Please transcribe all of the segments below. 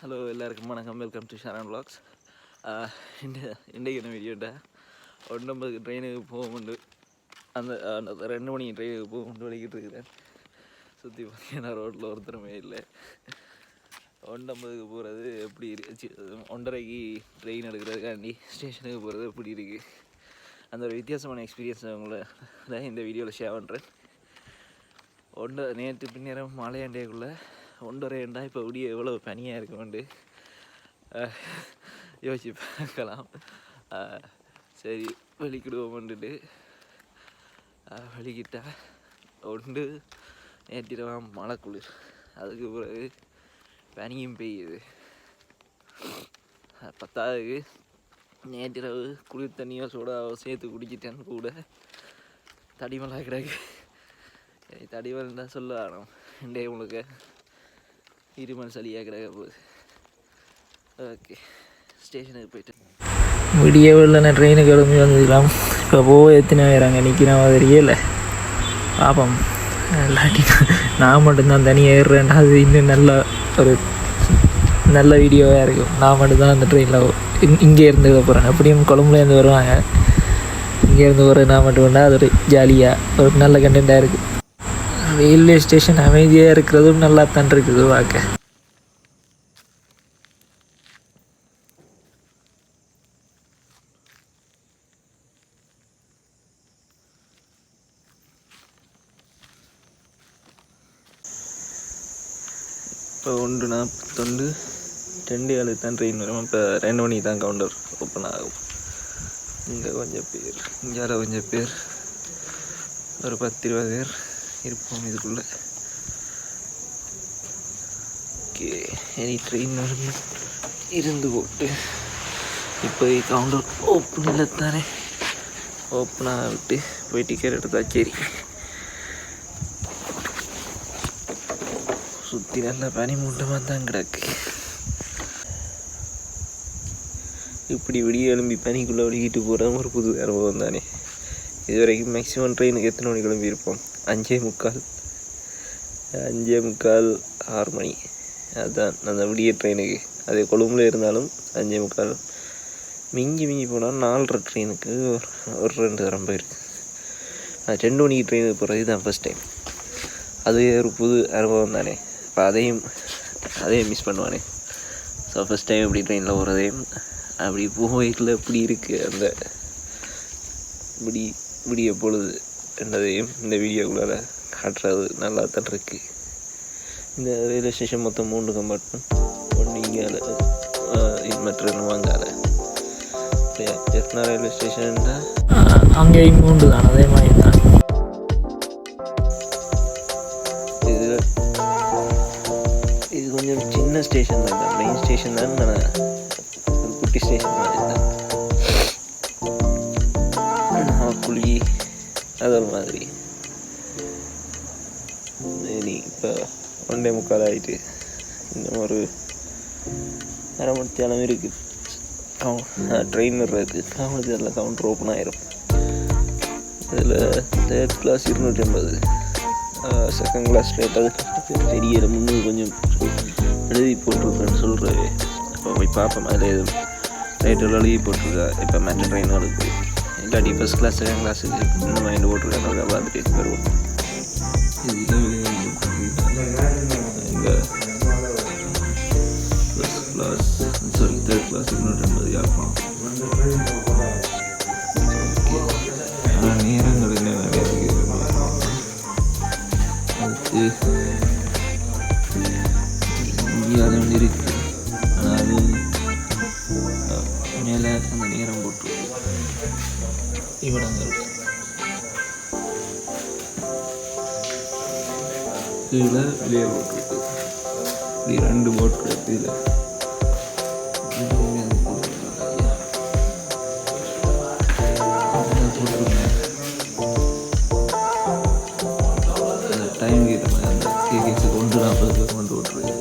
Hello எல்லாருக்கும் வணக்கம். Welcome to Sharon vlogs. இன்றைக்கு என்ன வீடியோட்ட 9 ட்ரெயினுக்கு போகும்போது அந்த 2 மணி ட்ரெயினுக்கு போகும்போது வலிக்கிட்டு இருக்கிறேன். சுற்றி பார்த்தீங்கன்னா ரோட்டில் ஒருத்தருமே இல்லை. 9க்கு போகிறது எப்படி இருக்கு, 1:30க்கு ட்ரெயின் எடுக்கிறதுக்காண்டி ஸ்டேஷனுக்கு போகிறது எப்படி இருக்குது, அந்த ஒரு வித்தியாசமான எக்ஸ்பீரியன்ஸ் அவங்கள தான் இந்த வீடியோவில் ஷேர் பண்ணுறேன். நேற்று பின்னேரம் மாலையாண்டேக்குள்ளே 1:30 இப்போ விடிய எவ்வளோ பனியாக இருக்குமெண்டு யோசிச்சு பார்க்கலாம். சரி வெளிக்கிடுவோம்ன்ட்டு வெளிக்கிட்டா ஒன்று நேற்றிரவாம் மழை குளிர், அதுக்கு பிறகு பனியும் பெய்யுது. 10வது நேற்றிரவு குளிர் தண்ணியோ சோடாவோ சேர்த்து குடிச்சிட்டேன்னு கூட தடிமலாக கிடக்கு. தடிமல் தான் சொல்ல ஆனோம். இன்றைய உங்களுக்கு இருமல் சளியாக கிடக்க போகுது. ஓகே, ஸ்டேஷனுக்கு போயிட்டு விடியவில்லை. ட்ரெயினுக்கு கிளம்பி வந்துக்கலாம். இப்போ போக எத்தனை பேராங்க நிற்கிற மாதிரியே இல்லை. பாப்போம், இல்லாட்டி நான் மட்டும்தான் தனியாக ஏறுறேன்டா, அது இன்னும் நல்ல வீடியோவாக இருக்கும். நான் மட்டும்தான் அந்த ட்ரெயினில் இங்கே இருந்து போகிறேன். அப்படியும் கொழம்புலேருந்து வருவாங்க, இங்கேருந்து போகிற நான் மட்டும் வேண்டாம். அது ஒரு ஜாலியாக ஒரு நல்ல கண்டென்ட்டாக இருக்குது. ரயில்வே ஸ்டேஷன் அமைதியாக இருக்கிறதும் நல்லா தான் இருக்குது பார்க்க. இப்போ 1:41 2:07 தான் ட்ரெயின் வரும். இப்போ 2 மணிக்கு தான் கவுண்டர் ஓப்பன் ஆகும். இங்கே கொஞ்சம் பேர், இங்கே கொஞ்சம் பேர், ஒரு 10-20 பேர் இருப்போம் இதுக்குள்ளே. ஓகே, இனி ட்ரெயின் இருந்து போட்டு இப்போ கவுண்டர் ஓப்பன் இல்லை தானே, ஓப்பனாக விட்டு போய் டிக்கெட் எடுத்தா சரி. சுற்றி நல்ல பனி மூட்டமாக தான் கிடக்கு. இப்படி விடிய எழும்பி பனிக்குள்ளே ஒழுகிட்டு போகிற ஒரு புது அனுபவம் தானே. இது வரைக்கும் மேக்ஸிமம் ட்ரெயினுக்கு எத்தனை மணி கிளம்பியிருப்போம்? 5:45 6 மணி. அதுதான் அந்த விடிய ட்ரெயினுக்கு. அதே கொழும்புல இருந்தாலும் 5:45, மிஞ்சி போனால் 4:30 ட்ரெயினுக்கு ஒரு 2 தரம் போயிருக்கு. 2 மணிக்கு ட்ரெயினுக்கு போகிறது தான் ஃபஸ்ட் டைம். அது ஒரு புது அனுபவம் தானே. இப்போ அதையும் மிஸ் பண்ணுவானே. ஸோ ஃபஸ்ட் டைம் இப்படி ட்ரெயினில் போகிறதையும் அப்படி போய்க்குள்ள எப்படி இருக்குது அந்த விடிய பொழுது என்றதையும் இந்த வீடியோக்குள்ளார காட்டுறது நல்லா தான் இருக்குது. இந்த ரயில்வே ஸ்டேஷன் மொத்தம் 3 கம்பார்ட்மெண்ட். ஒன்று இங்கால, மற்ற வாங்கால. ஜெஃப்னா ரயில்வே ஸ்டேஷன்னா அங்கேயும் 3 தான், அதே மாதிரி தான். இது கொஞ்சம் சின்ன ஸ்டேஷன் தான், மெயின் ஸ்டேஷன் தான். நான் ஒரு குட்டி ஸ்டேஷன் மாதிரி தான், புளி அதல் மாதிரி. இனி இப்போ 1:45 ஆகிட்டு இன்னும் ஒரு அரை மணி நேரம் இருக்குது. ட்ரெயின் வர்றதுக்கு காமராஜரில் கவுண்டர் ஓப்பன் ஆகிரும். இதில் 3rd class 250, 2nd class rate அது தெரியல. முன்னே கொஞ்சம் எழுதி போட்டிருக்கேன்னு சொல்கிறேன். இப்போ போய் பார்ப்போம் அதில் எதுவும் ரேட்டில் எழுதி போட்டிருக்கா. இப்போ மற்ற ட்ரெயின் வருது, இல்லாட்டி ஃபஸ்ட் கிளாஸ் 2nd கிளாஸுக்கு இந்த மைண்டு போட்டிருக்காங்க. பார்த்துட்டு வருவோம். இங்கே first class 3rd class 250 Yazhpanam. நேரங்கள் என்ன நிறைய இருக்குது. அதுக்கு முடியாத ஒன்று இருக்குது. ஆனால் அது மேலே அந்த நேரம் போட்டு இவ்விடங்கள் கீழே வெளியே போட்டுருக்கு. இப்படி 2 போட் கிடக்கு. இதில் டைம் கேட்ட மாதிரி அந்த கேஸுக்கு 1:40 கொண்டு விட்டுருக்கு.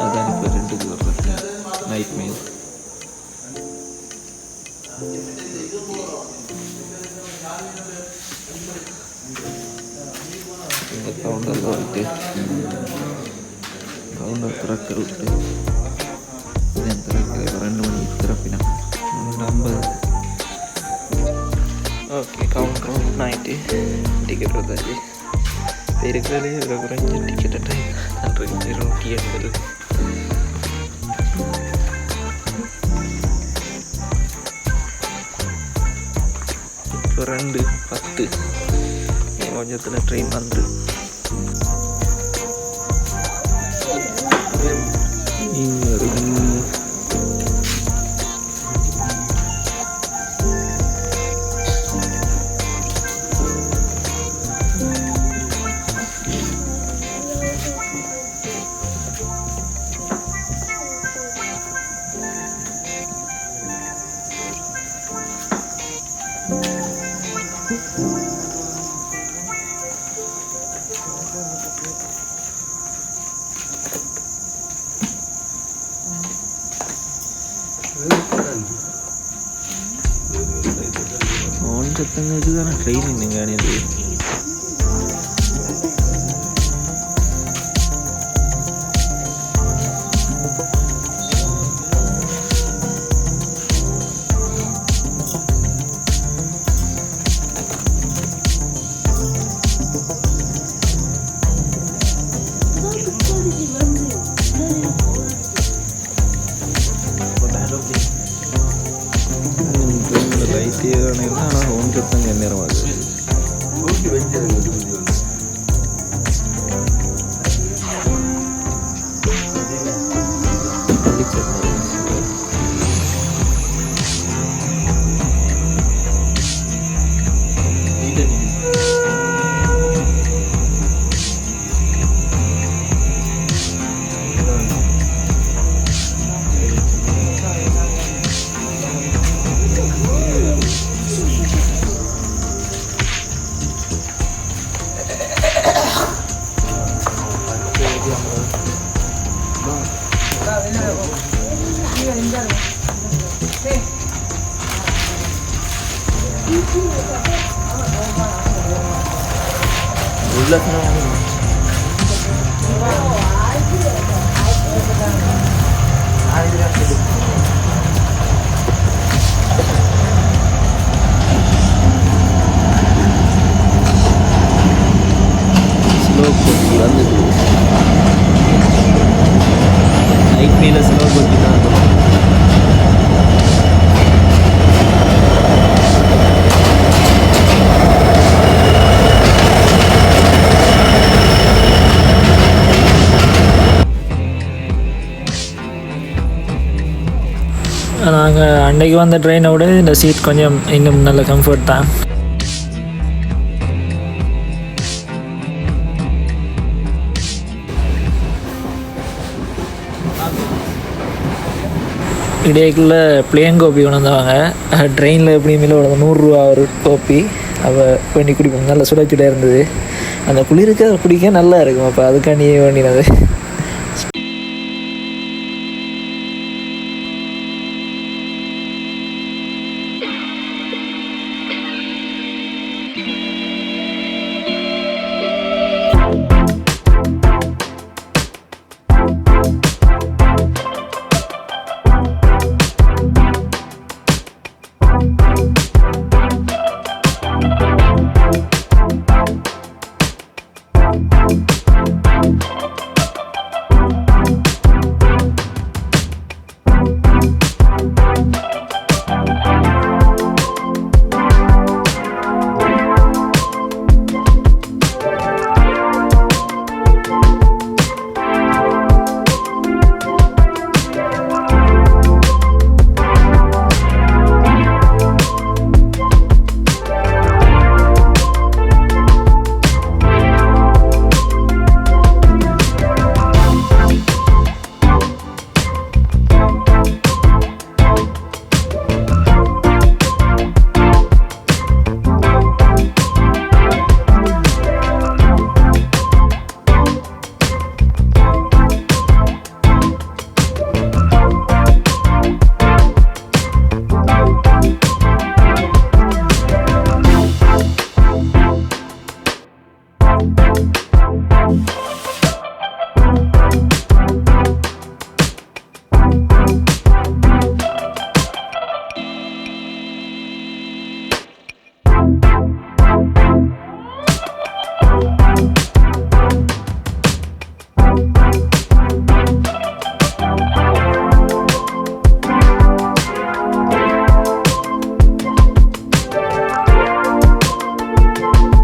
அதான் இப்போ 2க்கு வர்றது நைட் மெயில். இந்த கவுண்டரில் வந்துட்டு கவுண்டர் திறக்க விட்டு 2 மணிக்கு திறப்பினா 50. ஓகே கவுண்டர் ஓப்பன் ஆகிட்டு டிக்கெட் எடுத்தாச்சு. இருக்கிறதே ஒரு குறைஞ்ச டிக்கெட் டைம் 280. இப்போ 2:10 கொஞ்சத்தில் ட்ரெயின் வந்துடும். சத்தங்களுக்கு தானே ட்ரெயின் இன்னுங்க அணியது. ஆனால் ஒன்றத்தங்க நேரம் ஆகுது. நாங்கள் அன்றைக்கி வந்த ட்ரெயினை விட இந்த சீட் கொஞ்சம் இன்னும் நல்ல கம்ஃபர்ட் தான். இடையக்குள்ளே பிளேன் கோப்பி கொண்டு வந்தவங்க. ட்ரெயினில் எப்படியுமே ஒரு 100 ரூபா ஒரு கோப்பி. அவள் பண்ணி குடிப்போம். நல்லா சுட சுட இருந்தது. அந்த குளிருக்கு அதை குடிக்க நல்லா இருக்கும். அப்போ அதுக்காண்டியே வேண்டினது.